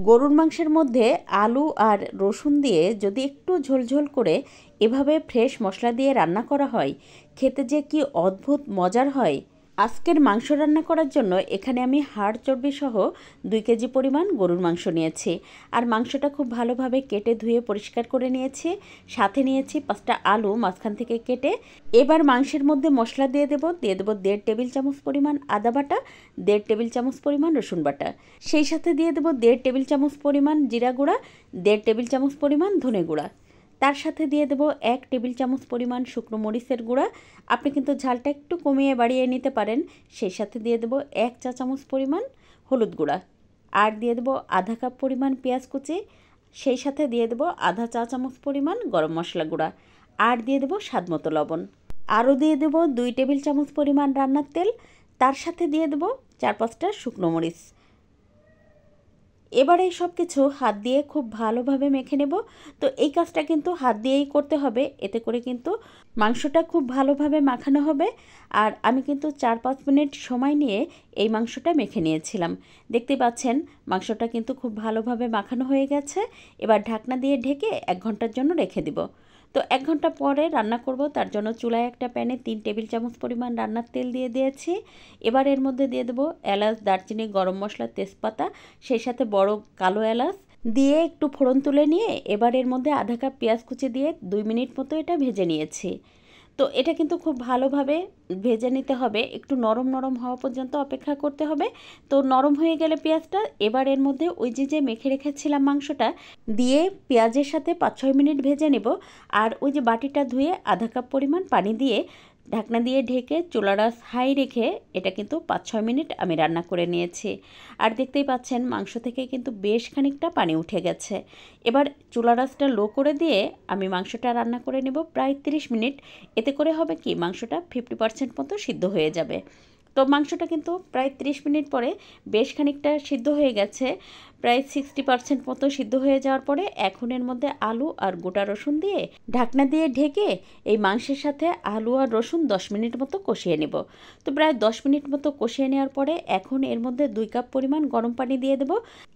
গরুর মাংসের মধ্যে আলু আর রসুন দিয়ে যদি একটু ঝোলঝোল করে এভাবে ফ্রেশ মশলা দিয়ে রান্না করা হয়, খেতে যে কি অদ্ভুত মজার হয়। আজকের মাংস রান্না করার জন্য এখানে আমি হাড় চর্বি সহ 2 কেজি পরিমাণ গরুর মাংস নিয়েছি। আর মাংসটা খুব ভালোভাবে কেটে ধুয়ে পরিষ্কার করে নিয়েছি। সাথে নিয়েছি 5টা আলু মাঝখান থেকে কেটে। এবার মাংসের মধ্যে মশলা দিয়ে দেব 1.5 টেবিল চামচ পরিমাণ আদা বাটা, 1.5 টেবিল চামচ পরিমাণ রসুন বাটা। সেই সাথে দিয়ে দেব 1.5 টেবিল চামচ পরিমাণ জিরা গুঁড়া, 1.5 টেবিল চামচ পরিমাণ ধনে গুঁড়া। তার সাথে দিয়ে দেব 1 টেবিল চামচ পরিমাণ শুকনো মরিচের গুঁড়া। আপনি কিন্তু ঝালটা একটু কমিয়ে বাড়িয়ে নিতে পারেন। সেই সাথে দিয়ে দেব 1 চা চামচ পরিমাণ হলুদ গুঁড়া। আর দিয়ে দেব আধা কাপ পরিমাণ পেঁয়াজ কুচি। সেই সাথে দিয়ে দেব আধা চা চামচ পরিমাণ গরম মশলা গুঁড়া। আর দিয়ে দেব স্বাদমতো লবণ। আরও দিয়ে দেব 2 টেবিল চামচ পরিমাণ রান্নার তেল। তার সাথে দিয়ে দেব 4-5টা শুকনো মরিচ। এবার এই সব কিছু হাত দিয়ে খুব ভালোভাবে মেখে নেব। তো এই কাজটা কিন্তু হাত দিয়েই করতে হবে, এতে করে কিন্তু মাংসটা খুব ভালোভাবে মাখানো হবে। আর আমি কিন্তু 4-5 মিনিট সময় নিয়ে এই মাংসটা মেখে নিয়েছিলাম। দেখতে পাচ্ছেন মাংসটা কিন্তু খুব ভালোভাবে মাখানো হয়ে গেছে। এবার ঢাকনা দিয়ে ঢেকে 1 ঘন্টার জন্য রেখে দিব। তো 1 ঘন্টা পরে রান্না করব, তার জন্য চুলায় একটা প্যানে 3 টেবিল চামচ পরিমাণ রান্নার তেল দিয়ে দিয়েছি। এবার এর মধ্যে দিয়ে দেবো এলাচ, দারচিনি, গরম মশলা, তেজপাতা, সেই সাথে বড় কালো এলাচ দিয়ে একটু ফোড়ন তুলে নিয়ে এবার এর মধ্যে আধা কাপ পেঁয়াজ কুচি দিয়ে 2 মিনিট মতো এটা ভেজে নিয়েছি। তো এটা কিন্তু খুব ভালোভাবে ভেজে নিতে হবে, একটু নরম নরম হওয়া পর্যন্ত অপেক্ষা করতে হবে। তো নরম হয়ে গেলে পেঁয়াজটা, এবার এর মধ্যে ওই যে মেখে রেখেছিলাম মাংসটা দিয়ে পেঁয়াজের সাথে 5-6 মিনিট ভেজে নেব। আর ওই যে বাটিটা ধুয়ে আধা কাপ পরিমাণ পানি দিয়ে ঢাকনা দিয়ে ঢেকে চুলার আঁচ হাই রেখে এটা কিন্তু 5-6 মিনিট আমি রান্না করে নিয়েছি। আর দেখতেই পাচ্ছেন মাংস থেকে কিন্তু বেশ খানিকটা পানি উঠে গেছে। এবার চুলার আঁচটা লো করে দিয়ে আমি মাংসটা রান্না করে নেব প্রায় 30 মিনিট। এতে করে হবে কি মাংসটা 50% মতো সিদ্ধ হয়ে যাবে। তো মাংসটা কিন্তু প্রায় 30 মিনিট পরে বেশ খানিকটা সিদ্ধ হয়ে গেছে। প্রায় 60% মতো সিদ্ধ হয়ে যাওয়ার পরে এখন এর মধ্যে আলু আর গোটা রসুন দিয়ে ঢাকনা দিয়ে ঢেকে এই মাংসের সাথে আলু আর রসুন 10 মিনিট মতো কষিয়ে নেব। তো প্রায় 10 মিনিট মতো কষিয়ে নেওয়ার পরে এখন এর মধ্যে 2 কাপ পরিমাণ গরম পানি দিয়ে দেব।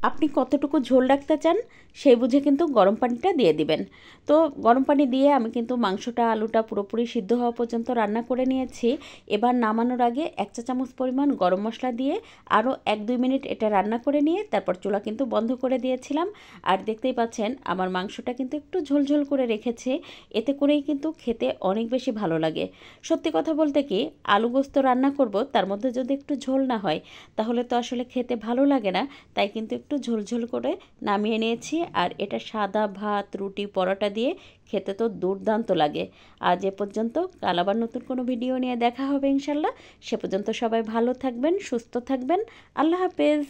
আপনি কতটুকু ঝোল রাখতে চান সেই বুঝে কিন্তু গরম পানিটা দিয়ে দিবেন। তো গরম পানি দিয়ে আমি কিন্তু মাংসটা আলুটা পুরোপুরি সিদ্ধ হওয়া পর্যন্ত রান্না করে নিয়েছি। এবার নামানোর আগে 1 চা চামচ পরিমাণ গরম মশলা দিয়ে আরও 1-2 মিনিট এটা রান্না করে নিয়ে তারপর চুলা কিন্তু বন্ধ করে দিয়েছিলাম। আর দেখতেই পাচ্ছেন আমার মাংসটা কিন্তু একটু ঝোলঝোল করে রেখেছি, এতে করেই কিন্তু খেতে অনেক বেশি ভালো লাগে। সত্যি কথা বলতে কি, আলু গোস্ত রান্না করব তার মধ্যে যদি একটু ঝোল না হয় তাহলে তো আসলে খেতে ভালো লাগে না। তাই কিন্তু একটু ঝোলঝোল করে নামিয়ে নিয়েছি। আর এটা সাদা ভাত, রুটি, পরোটা দিয়ে খেতে তো দুর্দান্ত লাগে। আজ এ পর্যন্ত, কাল আবার নতুন কোনো ভিডিও নিয়ে দেখা হবে ইনশাল্লাহ। সে পর্যন্ত সবাই ভালো থাকবেন, সুস্থ থাকবেন। আল্লাহ হাফেজ।